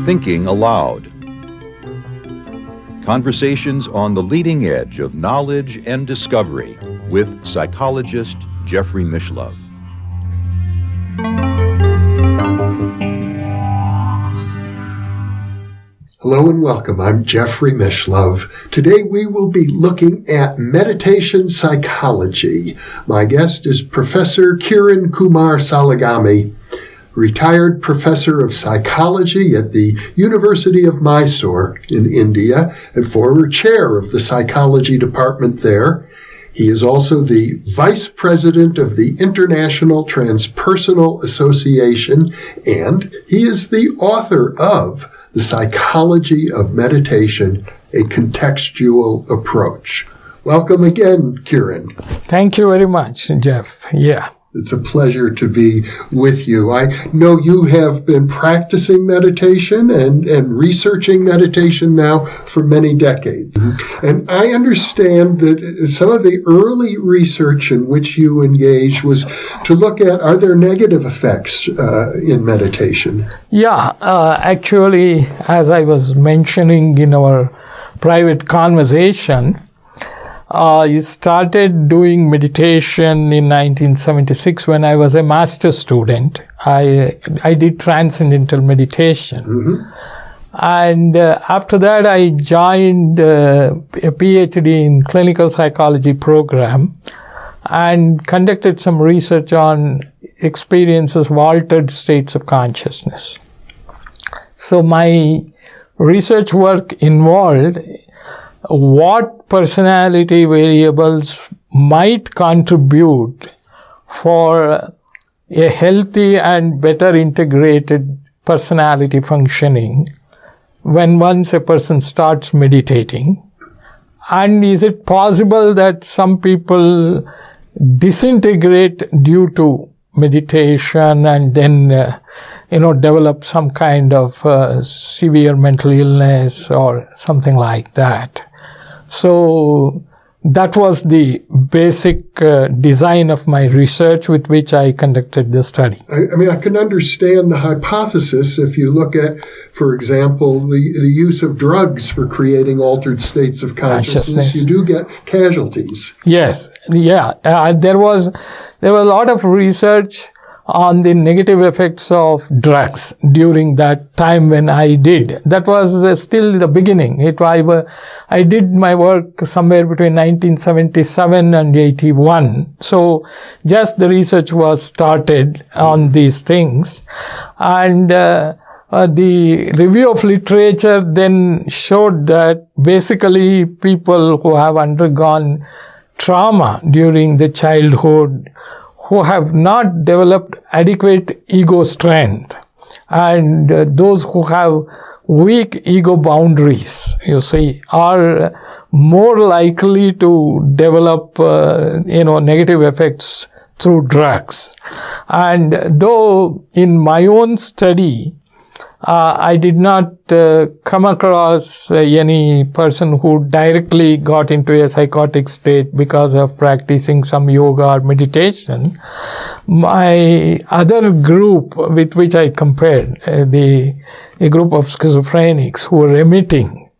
Thinking Aloud. Conversations on the leading edge of knowledge and discovery with psychologist Jeffrey Mishlove. Hello and welcome. I'm Jeffrey Mishlove. Today we will be looking at meditation psychology. My guest is Professor Kiran Kumar Salagame, retired professor of psychology at the University of Mysore in India and former chair of the psychology department there. He is also the vice president of the International Transpersonal Association, and he is the author of The Psychology of Meditation, a Contextual Approach. Welcome again, Kiran. Thank you very much, Jeff. Yeah. It's a pleasure to be with you. I know you have been practicing meditation and researching meditation now for many decades. And I understand that some of the early research in which you engaged was to look at, are there negative effects in meditation? Yeah, actually, as I was mentioning in our private conversation, I started doing meditation in 1976 when I was a master's student. I did transcendental meditation. And after that, I joined a PhD in clinical psychology program and conducted some research on experiences of altered states of consciousness. So my research work involved what personality variables might contribute for a healthy and better integrated personality functioning when once a person starts meditating. And is it possible that some people disintegrate due to meditation and then develop some kind of severe mental illness or something like that? So that was the basic design of my research with which I conducted the study. I mean, I can understand the hypothesis if you look at, for example, the use of drugs for creating altered states of consciousness. You do get casualties. Yes, yeah. There was a lot of research on the negative effects of drugs during that time when I did. That was still the beginning. I did my work somewhere between 1977 and 81. So just the research was started on these things. And the review of literature then showed that basically people who have undergone trauma during the childhood, who have not developed adequate ego strength, and those who have weak ego boundaries, are more likely to develop, negative effects through drugs. And though in my own study, I did not come across any person who directly got into a psychotic state because of practicing some yoga or meditation. My other group with which I compared, a group of schizophrenics who were remitting,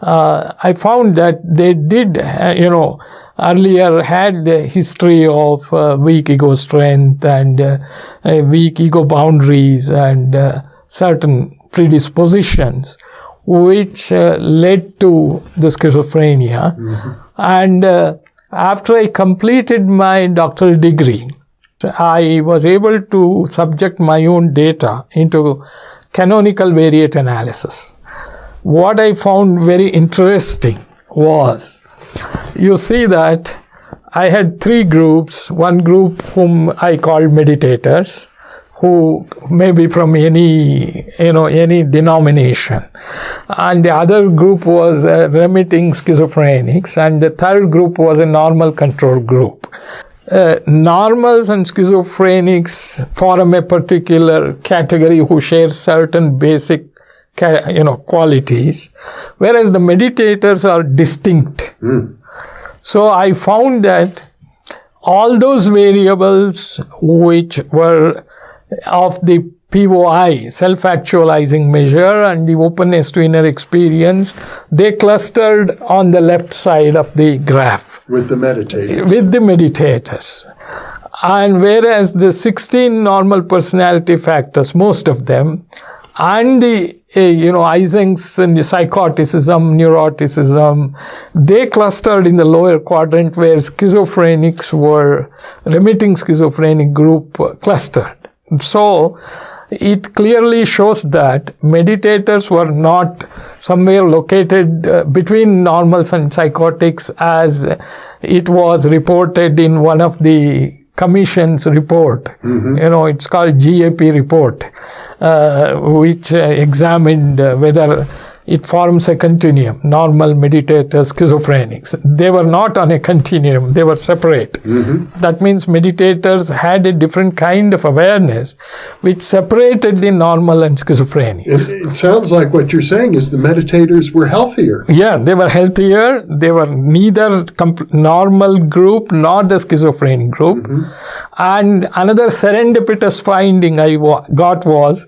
I found that they did, earlier had the history of weak ego strength and weak ego boundaries and certain predispositions which led to the schizophrenia. And after I completed my doctoral degree, I was able to subject my own data into canonical variate analysis. What I found very interesting was, you see that I had three groups. One group whom I called meditators, who may be from any denomination. And the other group was remitting schizophrenics, and the third group was a normal control group. Normals and schizophrenics form a particular category who share certain basic qualities, whereas the meditators are distinct. So I found that all those variables which were of the POI, self-actualizing measure, and the openness to inner experience, they clustered on the left side of the graph. With the meditators. With the meditators. And whereas the 16 normal personality factors, most of them, and the, Eysenck's psychoticism, neuroticism, they clustered in the lower quadrant where schizophrenics were, remitting schizophrenic group clustered. So, it clearly shows that meditators were not somewhere located between normals and psychotics as it was reported in one of the Commission's report. Mm-hmm. It's called GAP report, which examined whether it forms a continuum, normal, meditators, schizophrenics. They were not on a continuum, they were separate. Mm-hmm. That means meditators had a different kind of awareness which separated the normal and schizophrenics. It sounds like what you're saying is the meditators were healthier. Yeah, they were healthier. They were neither normal group nor the schizophrenic group. Mm-hmm. And another serendipitous finding I got was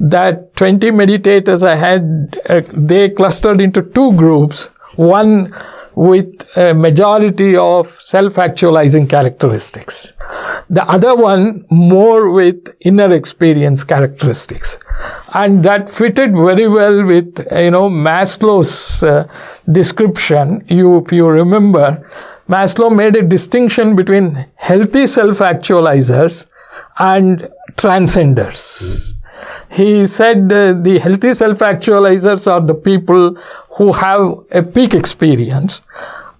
that 20 meditators I had, they clustered into two groups, one with a majority of self-actualizing characteristics. The other one more with inner experience characteristics. And that fitted very well with, Maslow's description. If you remember, Maslow made a distinction between healthy self-actualizers and transcenders. He said the healthy self-actualizers are the people who have a peak experience.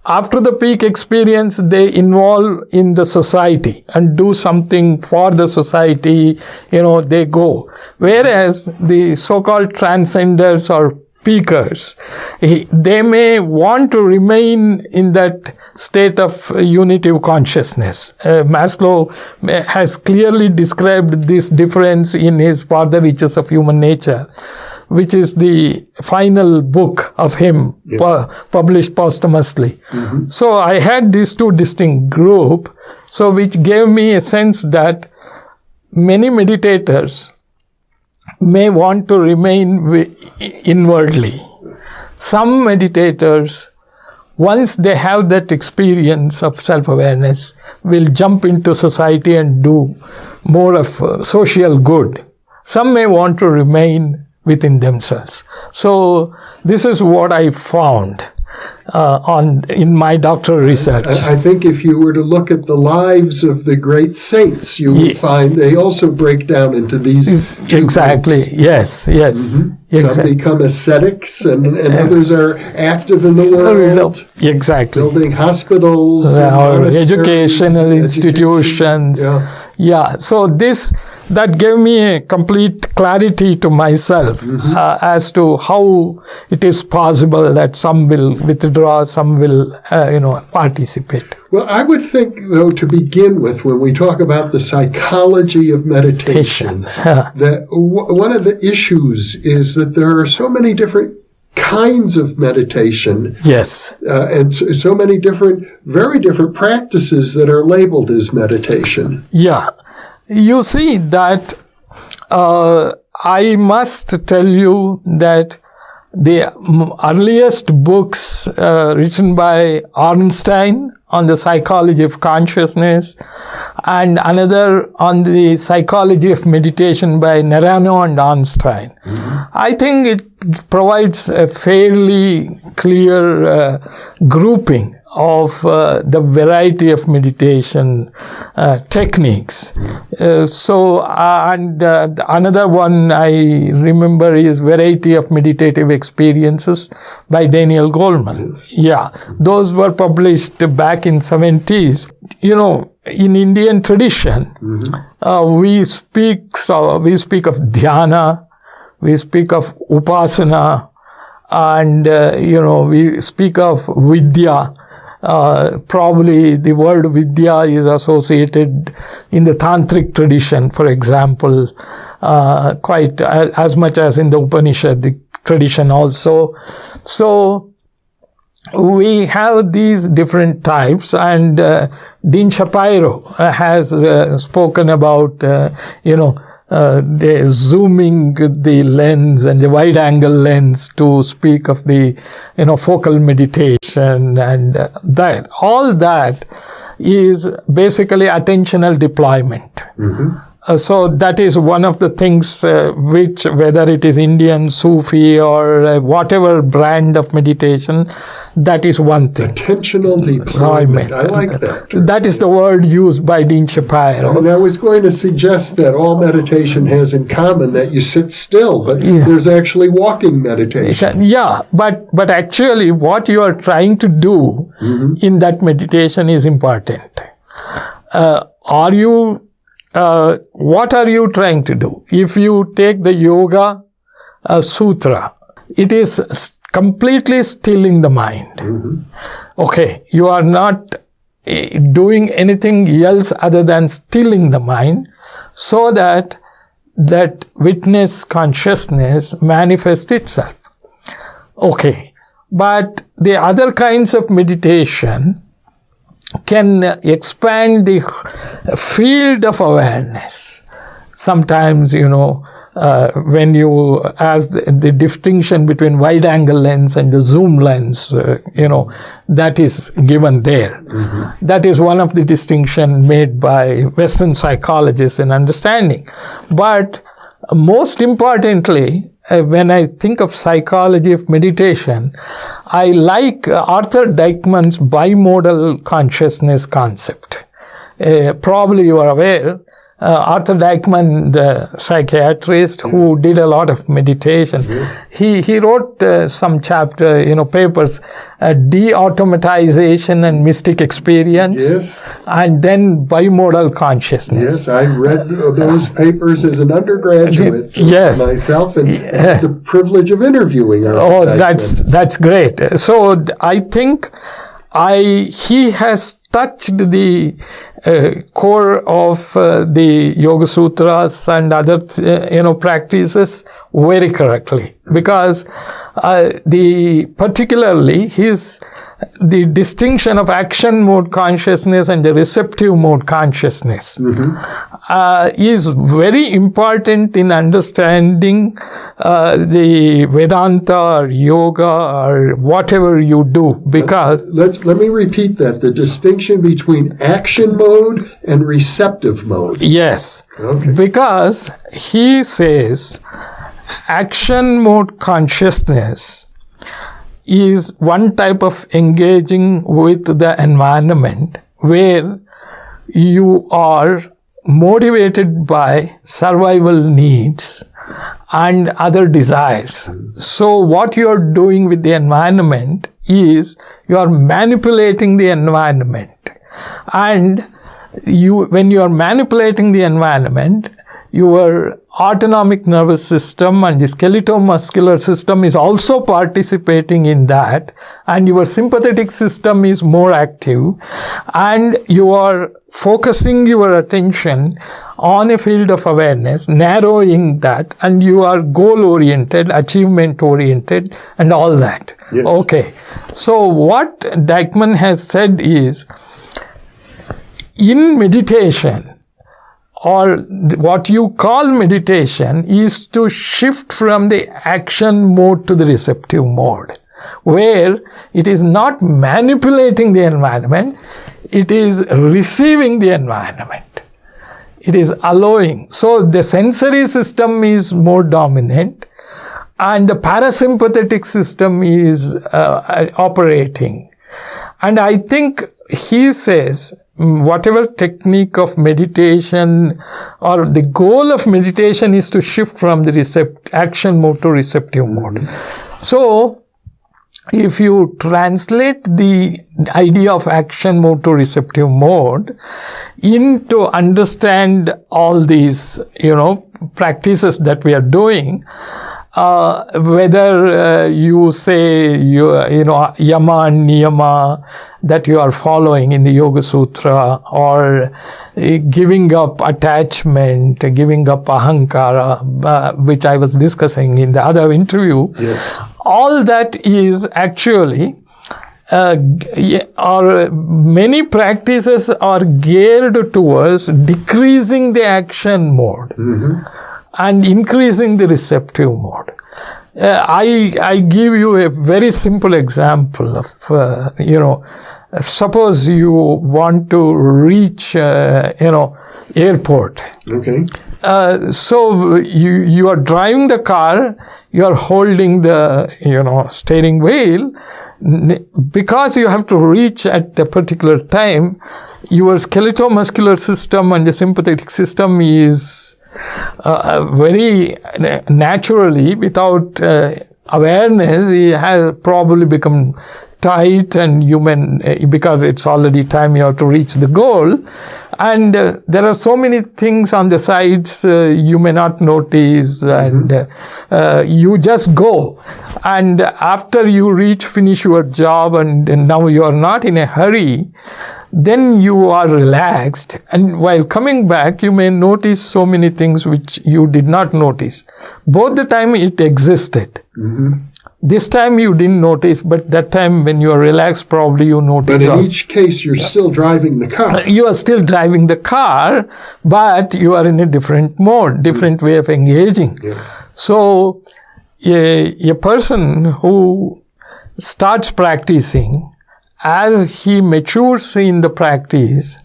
After the peak experience, they involve in the society and do something for the society, they go. Whereas the so-called transcenders or peakers, they may want to remain in that state of unitive consciousness. Maslow has clearly described this difference in his For the Riches of Human Nature, which is the final book of him, published posthumously. Mm-hmm. So I had these two distinct groups, which gave me a sense that many meditators may want to remain inwardly. Some meditators, once they have that experience of self-awareness, will jump into society and do more of social good. Some may want to remain within themselves. So this is what I found in my doctoral research. I think if you were to look at the lives of the great saints, you would find they also break down into these exactly groups. Yes. Mm-hmm. Exactly. Some become ascetics and others are active in the world. Exactly. Building hospitals. Or educational institutions. Yeah. So that gave me a complete clarity to myself as to how it is possible that some will withdraw, some will, participate. Well, I would think, though, to begin with, when we talk about the psychology of meditation, that one of the issues is that there are so many different kinds of meditation. Yes. And so many very different practices that are labeled as meditation. Yeah. You see that I must tell you that the earliest books written by Ornstein on the psychology of consciousness and another on the psychology of meditation by Narano and Ornstein. Mm-hmm. I think it provides a fairly clear grouping of the variety of meditation techniques. Another one I remember is Variety of Meditative Experiences by Daniel Goleman. Yeah, those were published back in 70s. In Indian tradition, we speak of dhyana, we speak of upasana, and we speak of vidya. Probably the word vidya is associated in the tantric tradition, for example, quite as much as in the Upanishad, the tradition also. So we have these different types, and Dean Shapiro has spoken about, the zooming the lens and the wide angle lens to speak of the, focal meditation, and that. All that is basically attentional deployment. So that is one of the things which, whether it is Indian, Sufi, or whatever brand of meditation, that is one thing. Attentional deployment. I like that term. That is the word used by Dean Shapiro. And I was going to suggest that all meditation has in common that you sit still, but there's actually walking meditation. Yeah, but actually what you are trying to do in that meditation is important. What are you trying to do? If you take the Yoga Sutra, it is completely stilling the mind. Okay, you are not doing anything else other than stilling the mind, so that witness consciousness manifests itself. Okay, but the other kinds of meditation can expand the field of awareness. Sometimes, when you, as the distinction between wide angle lens and the zoom lens, that is given there. That is one of the distinctions made by Western psychologists in understanding. But most importantly, when I think of psychology of meditation, I like Arthur Dykman's bimodal consciousness concept. Probably you are aware, Arthur Dykman, the psychiatrist who did a lot of meditation, he wrote some chapter, papers, de-automatization and mystic experience, and then bimodal consciousness. Yes, I read those papers as an undergraduate myself, and it's a privilege of interviewing Arthur Dykman. That's great. So I think he has touched the core of the Yoga Sutras and other practices very correctly, because particularly the distinction of action mode consciousness and the receptive mode consciousness is very important in understanding the Vedanta or yoga or whatever you do, because let me repeat that, the distinction between action mode and receptive mode. Yes. Okay. Because he says action mode consciousness is one type of engaging with the environment where you are motivated by survival needs and other desires. So what you are doing with the environment is you are manipulating the environment. And when you are manipulating the environment, your autonomic nervous system and the skeletal-muscular system is also participating in that, and your sympathetic system is more active, and you are focusing your attention on a field of awareness, narrowing that, and you are goal-oriented, achievement-oriented, and all that. Yes. Okay. So what Dykman has said is, in meditation, or what you call meditation, is to shift from the action mode to the receptive mode, where it is not manipulating the environment, it is receiving the environment. It is allowing. So the sensory system is more dominant, and the parasympathetic system is operating. And I think he says, whatever technique of meditation, or the goal of meditation is to shift from the action mode to receptive mode. So, if you translate the idea of action mode to receptive mode into understand all these, practices that we are doing, whether you say yama and niyama that you are following in the Yoga Sutra, or giving up attachment, giving up ahankara, which I was discussing in the other interview. Yes. All that is actually or many practices are geared towards decreasing the action mode and increasing the receptive mode. I give you a very simple example of, suppose you want to reach, airport. Okay. So you are driving the car, you are holding the, steering wheel, because you have to reach at a particular time. Your skeletal-muscular system and the sympathetic system is very naturally, without awareness, it has probably become tight and because it's already time you have to reach the goal. And there are so many things on the sides you may not notice, and you just go. And after you finish your job, and now you are not in a hurry, then you are relaxed. And while coming back, you may notice so many things which you did not notice. Both the time it existed. This time you didn't notice, but that time when you are relaxed, probably you notice. But in each case, you're still driving the car. You are still driving the car, but you are in a different mode, different way of engaging. So a person who starts practicing, as he matures in the practice,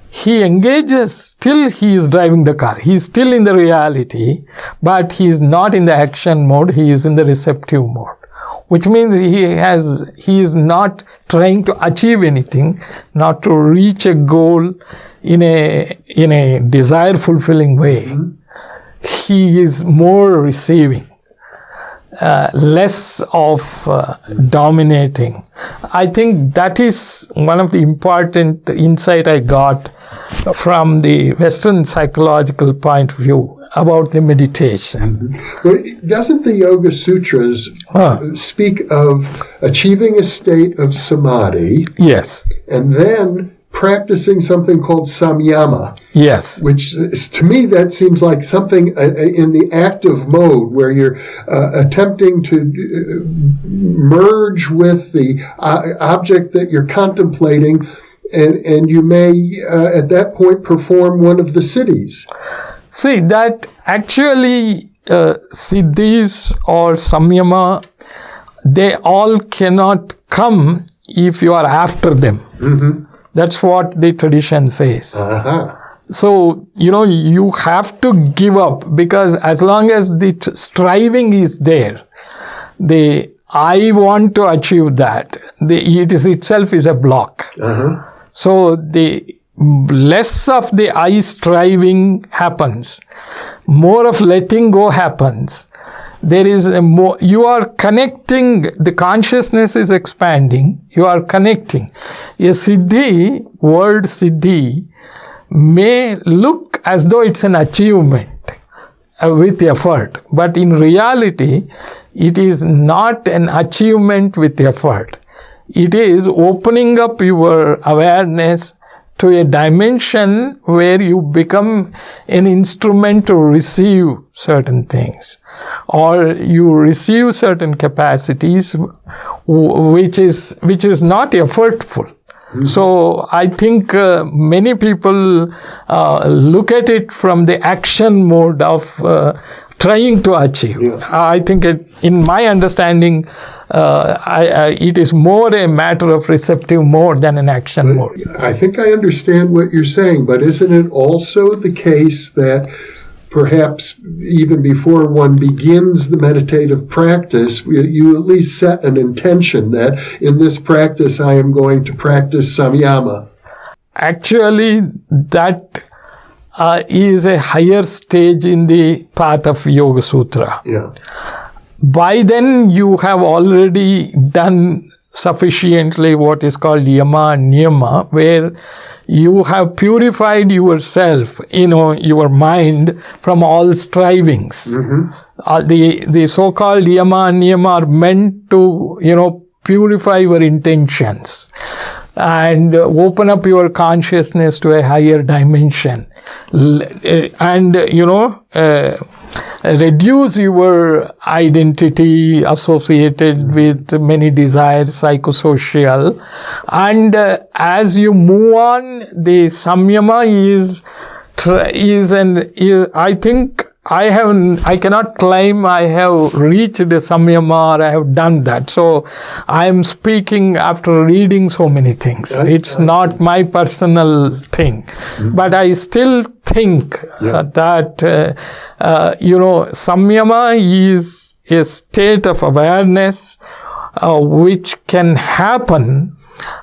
he engages, still he is driving the car. He is still in the reality, but he is not in the action mode, he is in the receptive mode. Which means he is not trying to achieve anything, not to reach a goal in a desire-fulfilling way. He is more receiving. Less of dominating. I think that is one of the important insight I got from the Western psychological point of view about the meditation. Well, doesn't the Yoga Sutras speak of achieving a state of samadhi? Yes. And then practicing something called samyama. Yes. Which, to me, that seems like something in the active mode where you're attempting to merge with the object that you're contemplating, and you may, at that point, perform one of the siddhis. See, that actually siddhis or samyama, they all cannot come if you are after them. That's what the tradition says. So, you have to give up, because as long as the striving is there, the I want to achieve that, it is itself is a block. So the less of the I striving happens, more of letting go happens. There is you are connecting, the consciousness is expanding, you are connecting. A siddhi, word siddhi, may look as though it's an achievement with effort, but in reality, it is not an achievement with effort. It is opening up your awareness to a dimension where you become an instrument to receive certain things, or you receive certain capacities which is not effortful. So I think many people look at it from the action mode of trying to achieve. I think in my understanding, it is more a matter of receptive mode than an action mode. I think I understand what you're saying, but isn't it also the case that perhaps even before one begins the meditative practice, you at least set an intention that in this practice I am going to practice samyama? Actually, that is a higher stage in the path of Yoga Sutra. By then, you have already done sufficiently what is called yama and niyama, where you have purified yourself, your mind from all strivings. The so-called yama and niyama are meant to, purify your intentions and open up your consciousness to a higher dimension. And, reduce your identity associated with many desires, psychosocial. And as you move on, the samyama I think I cannot claim I have reached the samyama or I have done that. So I am speaking after reading so many things. It's not my personal thing. But I still think that, samyama is a state of awareness which can happen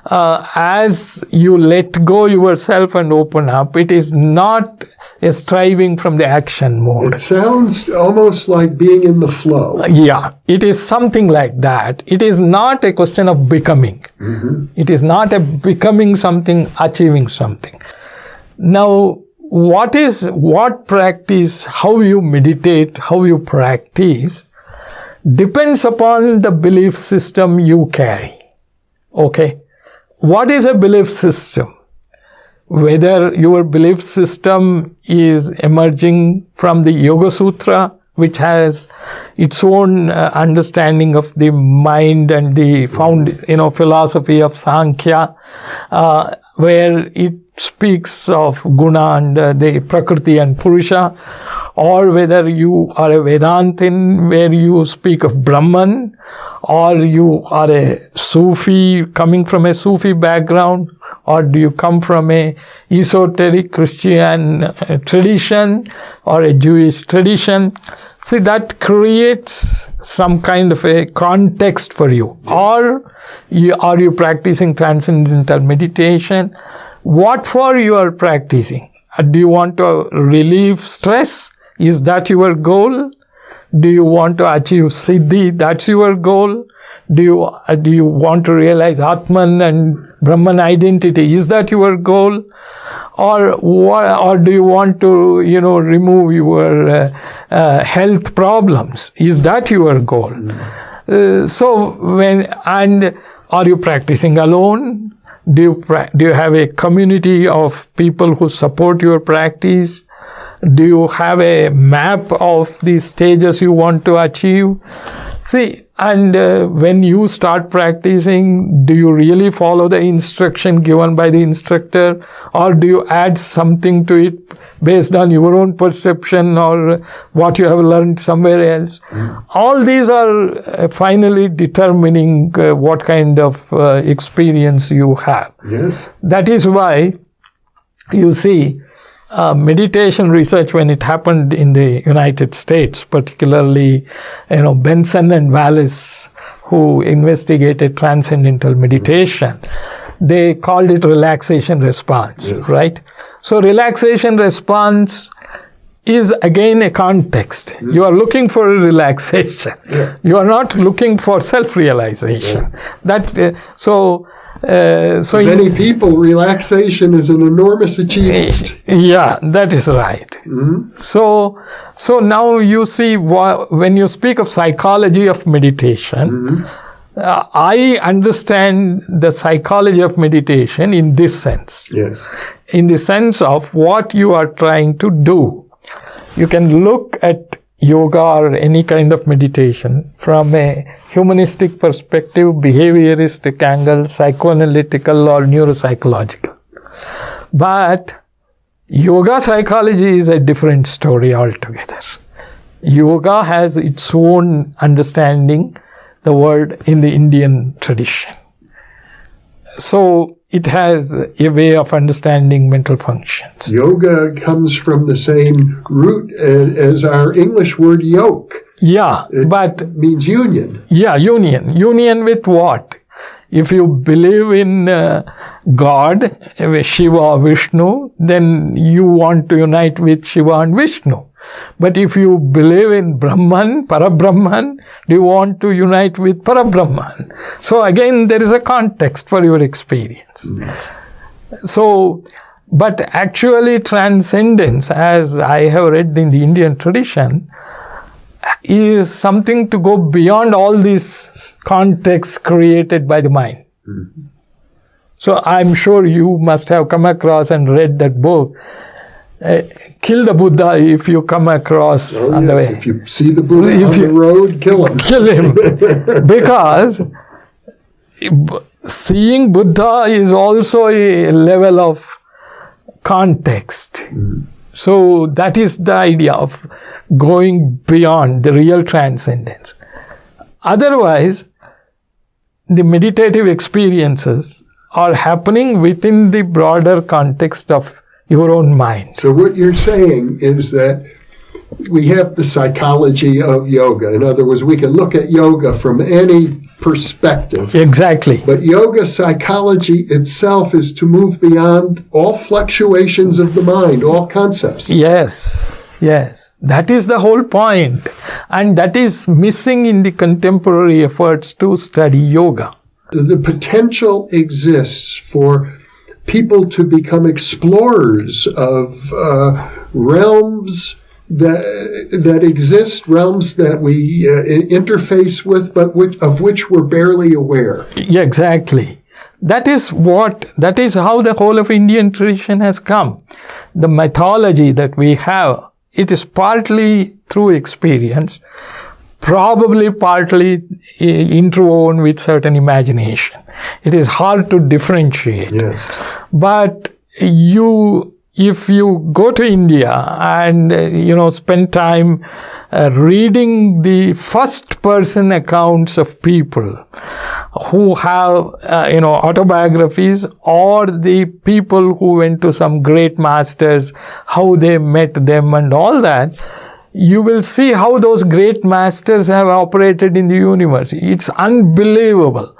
as you let go yourself and open up. It is not a striving from the action mode. It sounds almost like being in the flow. Yeah, it is something like that. It is not a question of becoming. It is not a becoming something, achieving something. Now, what practice, how you meditate, how you practice, depends upon the belief system you carry. Okay? What is a belief system? Whether your belief system is emerging from the Yoga Sutra, which has its own understanding of the mind and the philosophy of Sankhya, where it speaks of guna and the prakriti and purusha, or whether you are a Vedantin where you speak of Brahman, or you are a Sufi coming from a Sufi background, or do you come from a esoteric Christian tradition or a Jewish tradition? See, that creates some kind of a context for you. Or are you practicing transcendental meditation? What for you are practicing? Do you want to relieve stress? Is that your goal? Do you want to achieve siddhi? That's your goal. Do you want to realize Atman and Brahman identity? Is that your goal? Or do you want to, remove your health problems? Is that your goal? Are you practicing alone? Do you have a community of people who support your practice? Do you have a map of the stages you want to achieve? See, and when you start practicing, do you really follow the instruction given by the instructor, or do you add something to it based on your own perception or what you have learned somewhere else? All these are finally determining what kind of experience you have. Yes. That is why you see meditation research, when it happened in the United States, particularly, Benson and Wallace, who investigated transcendental meditation, they called it relaxation response, right? So relaxation response is again a context. You are looking for a relaxation. You are not looking for self-realization. So many people, relaxation is an enormous achievement. Yeah, that is right. So now you see, when you speak of psychology of meditation, I understand the psychology of meditation in this sense. Yes. In the sense of what you are trying to do. You can look at yoga or any kind of meditation from a humanistic perspective, behavioristic angle, psychoanalytical or neuropsychological. But yoga psychology is a different story altogether. Yoga has its own understanding, the word in the Indian tradition. So it has a way of understanding mental functions. Yoga comes from the same root as our English word yoke. Yeah, it means union. Yeah, union. Union with what? If you believe in God, Shiva, Vishnu, then you want to unite with Shiva and Vishnu. But if you believe in Brahman, Parabrahman, do you want to unite with Parabrahman? So again, there is a context for your experience. So, but actually transcendence, as I have read in the Indian tradition, is something to go beyond all these contexts created by the mind. So I'm sure you must have come across and read that book, kill the Buddha if you come across on the way. If you see the Buddha on the road, kill him. Kill him. Because seeing Buddha is also a level of context. So that is the idea of going beyond the real transcendence. Otherwise, the meditative experiences are happening within the broader context of your own mind. So what you're saying is that we have the psychology of yoga. In other words, we can look at yoga from any perspective. Exactly. But yoga psychology itself is to move beyond all fluctuations of the mind, all concepts. Yes. That is the whole point. And that is missing in the contemporary efforts to study yoga. The potential exists for people to become explorers of realms that exist, realms that we interface with, but of which we're barely aware. Yeah, exactly. That is how the whole of Indian tradition has come. The mythology that we have, it is partly through experience, probably partly interwoven with certain imagination. It is hard to differentiate. Yes. But if you go to India and, spend time reading the first-person accounts of people who have, autobiographies, or the people who went to some great masters, how they met them and all that, you will see how those great masters have operated in the universe. It's unbelievable.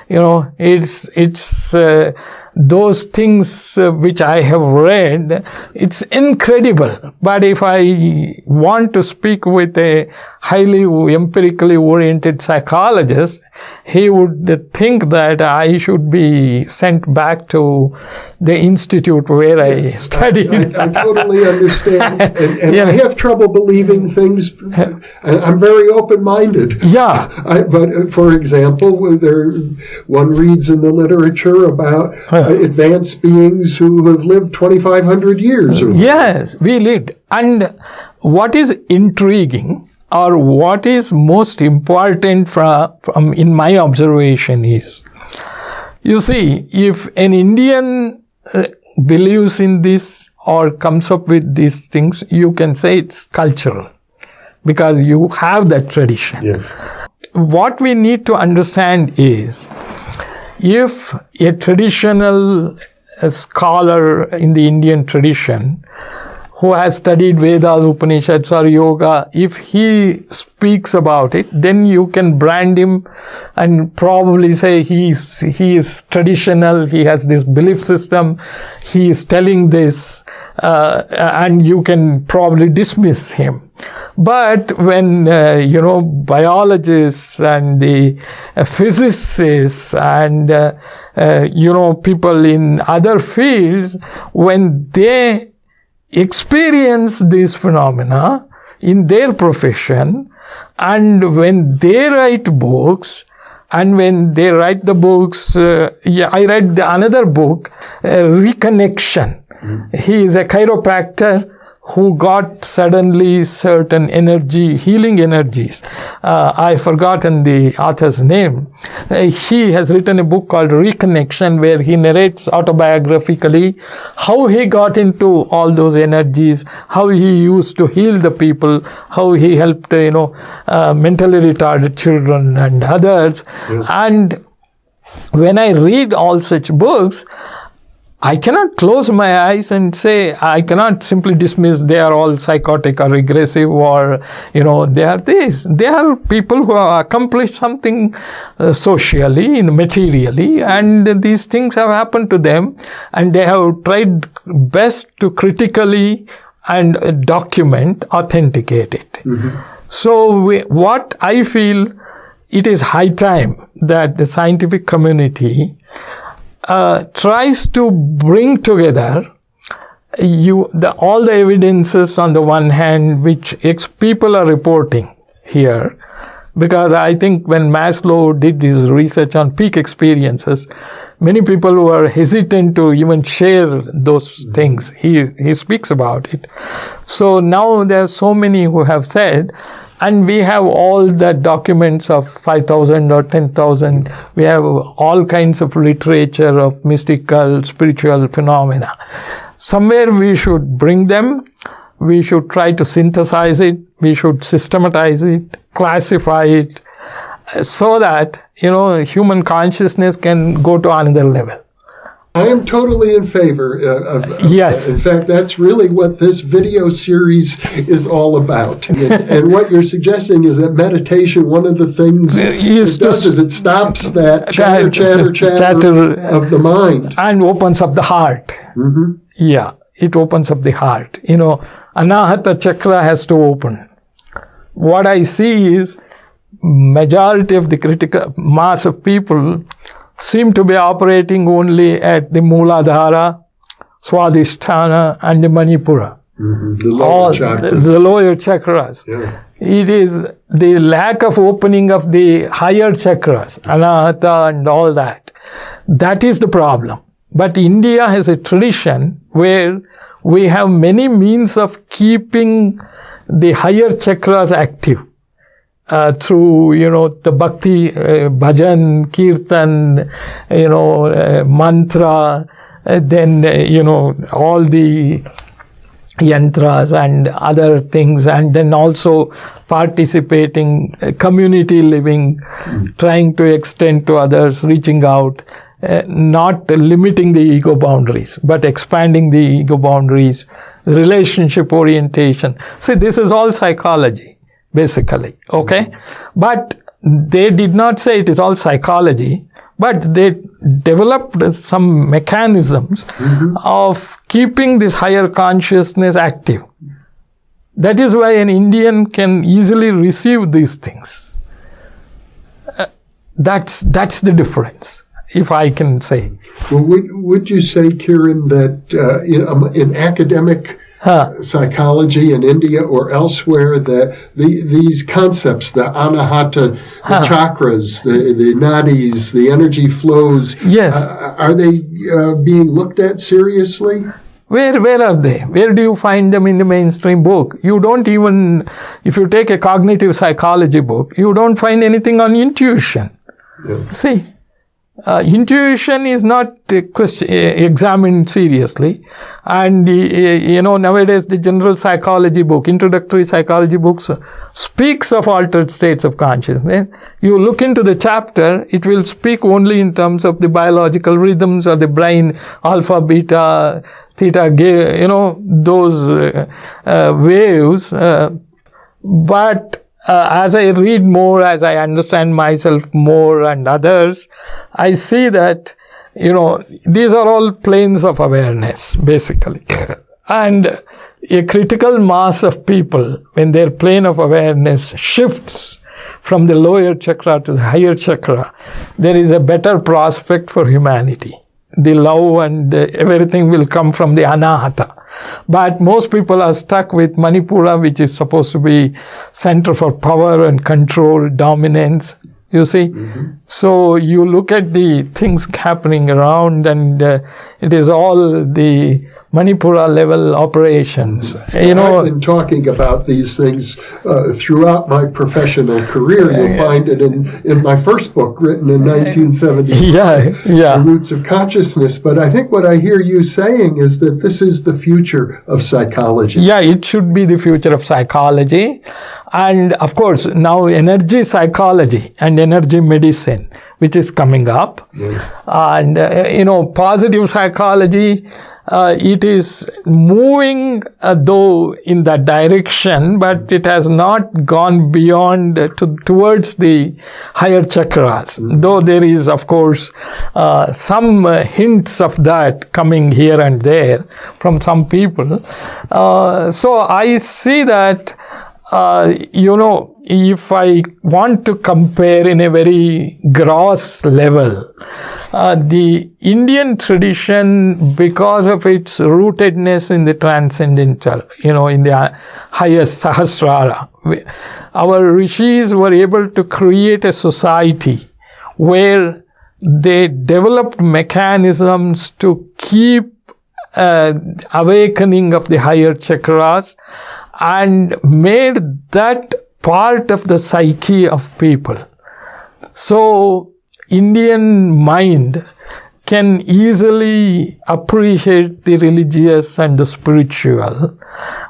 It's those things which I have read, it's incredible. But if I want to speak with a highly empirically oriented psychologist, he would think that I should be sent back to the institute where I studied. I totally understand. And I have trouble believing things. And I'm very open-minded. Yeah. But for example, one reads in the literature about advanced beings who have lived 2,500 years. Yes, we lived. And what is intriguing, or what is most important from in my observation is, you see, if an Indian believes in this or comes up with these things, you can say it's cultural, because you have that tradition. Yes. What we need to understand is, if a traditional scholar in the Indian tradition who has studied Vedas, Upanishads or yoga, if he speaks about it, then you can brand him and probably say he is traditional, he has this belief system, he is telling this, and you can probably dismiss him. But when, biologists and the physicists and, people in other fields, when they experience these phenomena in their profession, and when they write books, and when they write the books, I read another book, Reconnection. He is a chiropractor who got suddenly certain healing energies. I've forgotten the author's name. He has written a book called Reconnection, where he narrates autobiographically how he got into all those energies, how he used to heal the people, how he helped, mentally retarded children and others. Yes. And when I read all such books, I cannot close my eyes and say, I cannot simply dismiss they are all psychotic or regressive, or, they are this. They are people who have accomplished something socially, materially, and these things have happened to them, and they have tried best to critically and document, authenticate it. Mm-hmm. So what I feel, it is high time that the scientific community tries to bring together all the evidences on the one hand, which people are reporting here, Because I think when Maslow did his research on peak experiences, many people were hesitant to even share those things. He speaks about it. So now there are so many who have said, and we have all the documents of 5,000 or 10,000. We have all kinds of literature of mystical, spiritual phenomena. Somewhere we should bring them. We should try to synthesize it. We should systematize it, classify it, so that, human consciousness can go to another level. I am totally in favor of yes. In fact, that's really what this video series is all about. And what you're suggesting is that meditation, one of the things it does is it stops that chatter of the mind. And opens up the heart. Mm-hmm. Yeah, it opens up the heart. Anahata chakra has to open. What I see is majority of the critical mass of people seem to be operating only at the Mooladhara, Swadhisthana, and the Manipura. Mm-hmm. The lower chakras. The lower chakras. Yeah. It is the lack of opening of the higher chakras, Anahata and all that. That is the problem. But India has a tradition where we have many means of keeping the higher chakras active. Through, the bhakti, bhajan, kirtan, mantra, then, all the yantras and other things, and then also participating, community living, trying to extend to others, reaching out, not limiting the ego boundaries, but expanding the ego boundaries, relationship orientation. See, this is all psychology. Basically, okay? But they did not say it is all psychology, but they developed some mechanisms of keeping this higher consciousness active. That is why an Indian can easily receive these things. That's the difference, if I can say. Well, would you say, Kiran, that in academic psychology in India or elsewhere, these concepts, the anahata, the chakras, the nadis, the energy flows, yes, are they being looked at seriously? Where are they? Where do you find them in the mainstream book? You don't even, if you take a cognitive psychology book, you don't find anything on intuition. Yeah. See? Intuition is not examined seriously, and nowadays the general psychology book, introductory psychology books, speaks of altered states of consciousness. You look into the chapter, it will speak only in terms of the biological rhythms of the brain, alpha, beta, theta, those waves, but as I read more, as I understand myself more and others, I see that, these are all planes of awareness, basically. And a critical mass of people, when their plane of awareness shifts from the lower chakra to the higher chakra, there is a better prospect for humanity. The love and everything will come from the anahata. But most people are stuck with Manipura, which is supposed to be center for power and control, dominance, you see. Mm-hmm. So you look at the things happening around, and it is all the Manipura level operations. I've been talking about these things throughout my professional career. You'll find it in my first book, written in 1970, The Roots of Consciousness. But I think what I hear you saying is that this is the future of psychology. Yeah, it should be the future of psychology. And of course, now energy psychology and energy medicine, which is coming up. Yes. And, positive psychology, it is moving though in that direction, but it has not gone beyond towards the higher chakras. Mm-hmm. Though there is, of course, some hints of that coming here and there from some people. So I see that, if I want to compare in a very gross level, the Indian tradition, because of its rootedness in the transcendental, in the highest Sahasrara, our rishis were able to create a society where they developed mechanisms to keep awakening of the higher chakras and made that part of the psyche of people. So, Indian mind can easily appreciate the religious and the spiritual,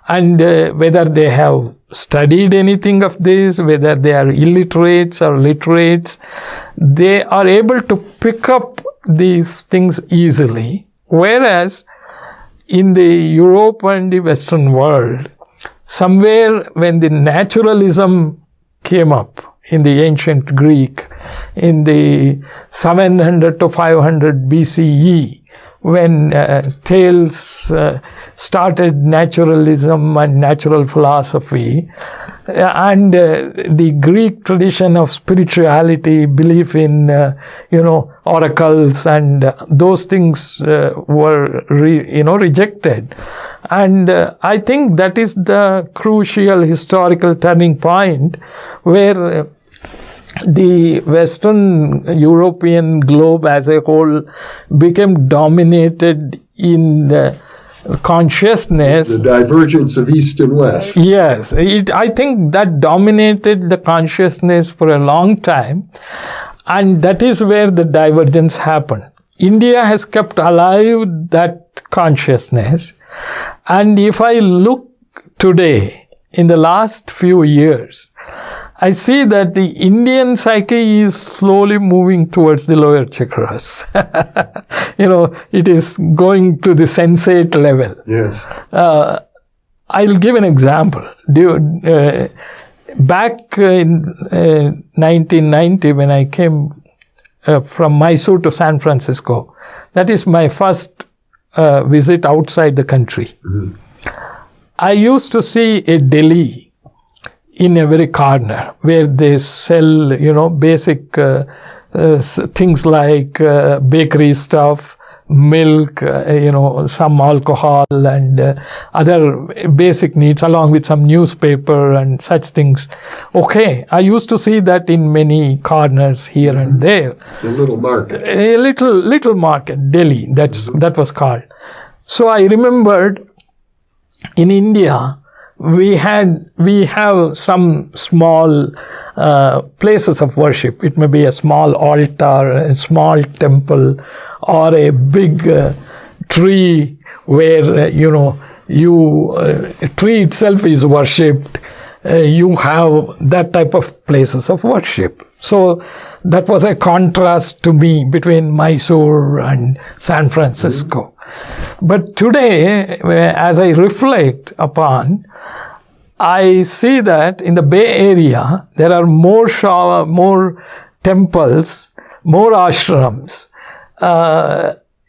and whether they have studied anything of this, whether they are illiterates or literates, they are able to pick up these things easily. Whereas in the Europe and the Western world, somewhere when the naturalism came up in the ancient Greek, in the 700 to 500 BCE, when Thales started naturalism and natural philosophy, and the Greek tradition of spirituality, belief in, oracles, and those things were, rejected. And I think that is the crucial historical turning point where the Western European globe as a whole became dominated in the consciousness. The divergence of East and West. Yes, I think that dominated the consciousness for a long time, and that is where the divergence happened. India has kept alive that consciousness, and if I look today, in the last few years, I see that the Indian psyche is slowly moving towards the lower chakras. It is going to the sensate level. Yes. I'll give an example. Back in 1990, when I came from Mysore to San Francisco, that is my first visit outside the country. Mm-hmm. I used to see a deli in every corner where they sell, basic things like bakery stuff, milk, some alcohol and other basic needs, along with some newspaper and such things. Okay, I used to see that in many corners here and there. A little market. A little market, deli, that was called. So I remembered in India, we have some small places of worship. It may be a small altar, a small temple, or a big tree where, a tree itself is worshipped. You have that type of places of worship. So that was a contrast to me between Mysore and San Francisco. But today, as I reflect upon, I see that in the Bay Area, there are more temples, more ashrams.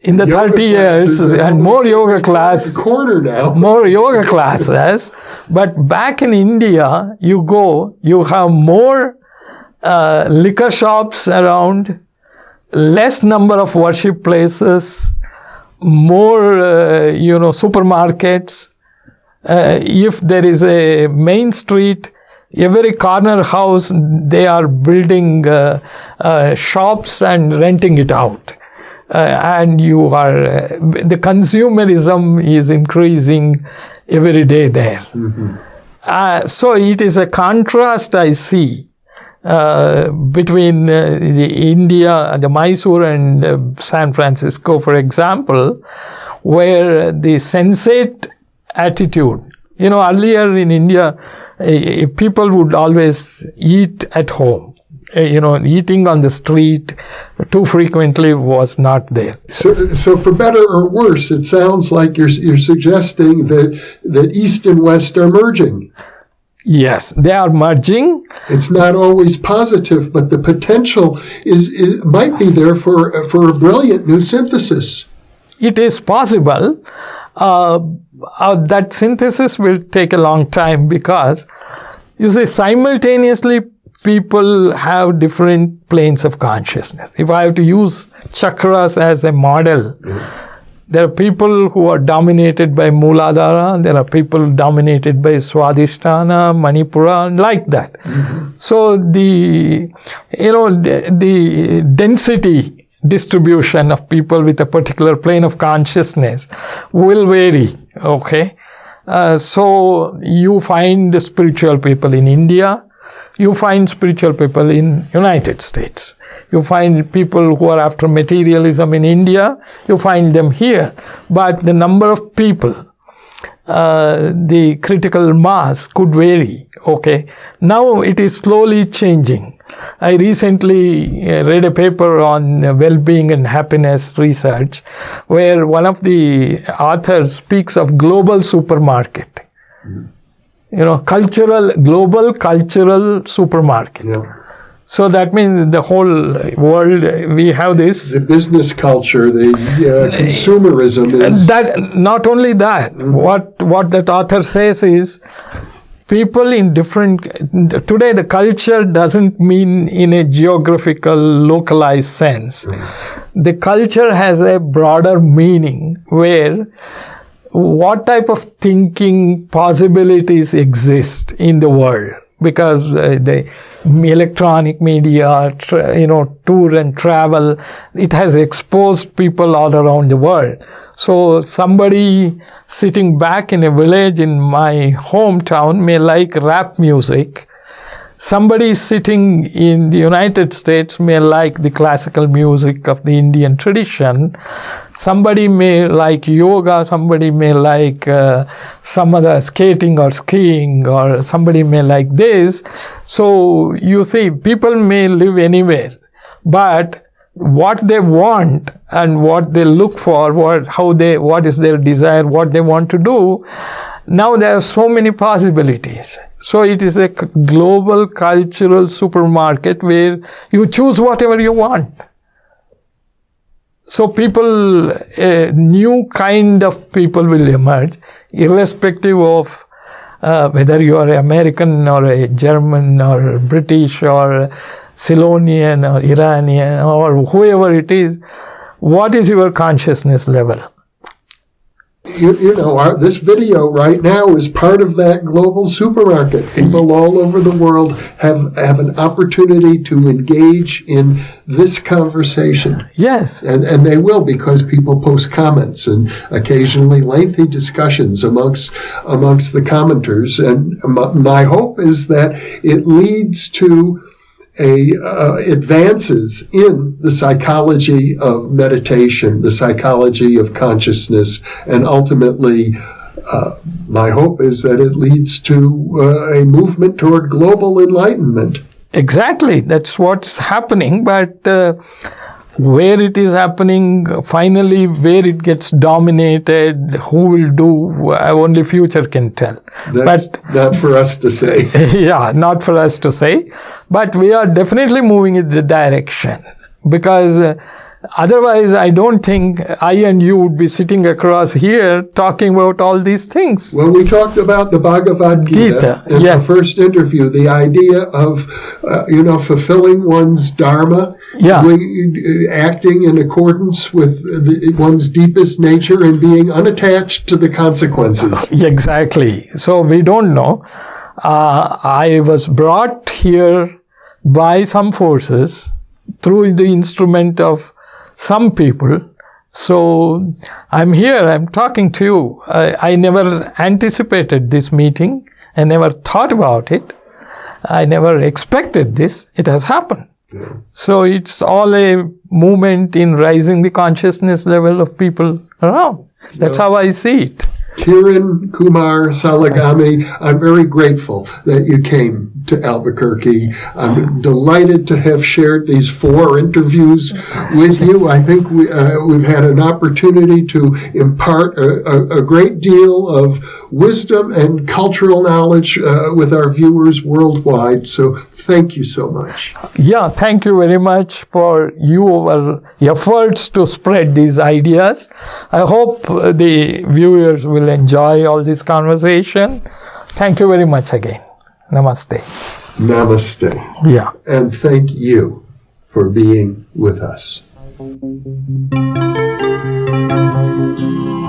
In the 30 years, and more yoga classes. Corner now. More yoga classes. But back in India, you have more liquor shops around, less number of worship places, more, supermarkets. If there is a main street, every corner house, they are building shops and renting it out. And the consumerism is increasing every day there. Mm-hmm. So it is a contrast I see between the Mysore and San Francisco, for example, where the sensate attitude, earlier in India, people would always eat at home. Eating on the street too frequently was not there. So for better or worse, it sounds like you're suggesting that East and West are merging. Yes, they are merging. It's not always positive, but the potential might be there for a brilliant new synthesis. It is possible. That synthesis will take a long time because, simultaneously people have different planes of consciousness. If I have to use chakras as a model, There are people who are dominated by Mooladhara. There are people dominated by Swadhisthana, Manipura, like that. Mm-hmm. So the density distribution of people with a particular plane of consciousness will vary. Okay, so you find spiritual people in India. You find spiritual people in United States. You find people who are after materialism in India. You find them here. But the number of people, the critical mass could vary. Okay. Now it is slowly changing. I recently read a paper on well-being and happiness research where one of the authors speaks of global supermarket. Mm-hmm. Global cultural supermarket. Yeah. So that means the whole world, we have this. The business culture, the consumerism is. That, not only that, mm-hmm. what that author says is, people in different, today the culture doesn't mean in a geographical, localized sense. Mm-hmm. The culture has a broader meaning where what type of thinking possibilities exist in the world, because the electronic media, tour and travel, it has exposed people all around the world. So somebody sitting back in a village in my hometown may like rap music. Somebody sitting in the United States may like the classical music of the Indian tradition. Somebody may like yoga, somebody may like some other skating or skiing, or somebody may like this. So you see, people may live anywhere, but what they want and what they look for, what is their desire, what they want to do, now there are so many possibilities. So it is a global cultural supermarket where you choose whatever you want. So people, a new kind of people will emerge, irrespective of whether you are American or a German or British or Cylonian or Iranian or whoever it is. What is your consciousness level? This video right now is part of that global supermarket. People all over the world have an opportunity to engage in this conversation. Yes. And they will, because people post comments and occasionally lengthy discussions amongst the commenters. And my hope is that it leads to advances in the psychology of meditation, the psychology of consciousness, and ultimately, my hope is that it leads to a movement toward global enlightenment. Exactly, that's what's happening, but where it is happening, finally, where it gets dominated, who will do, only future can tell. That's not for us to say. Yeah, not for us to say. But we are definitely moving in the direction. Because otherwise, I don't think I and you would be sitting across here talking about all these things. Well, we talked about the Bhagavad Gita in the first interview, the idea of, fulfilling one's dharma, acting in accordance with one's deepest nature and being unattached to the consequences. Exactly. So we don't know. I was brought here by some forces through the instrument of some people. So I'm here, I'm talking to you. I never anticipated this meeting. I never thought about it. I never expected this. It has happened. Yeah. So it's all a movement in raising the consciousness level of people around. That's how I see it. Kiran Kumar Salagame, I'm very grateful that you came to Albuquerque. I'm delighted to have shared these 4 interviews with you. I think we've had an opportunity to impart a great deal of wisdom and cultural knowledge with our viewers worldwide. So thank you so much. Yeah, thank you very much for your efforts to spread these ideas. I hope the viewers will enjoy all this conversation. Thank you very much again. Namaste. Namaste. Yeah. And thank you for being with us. you.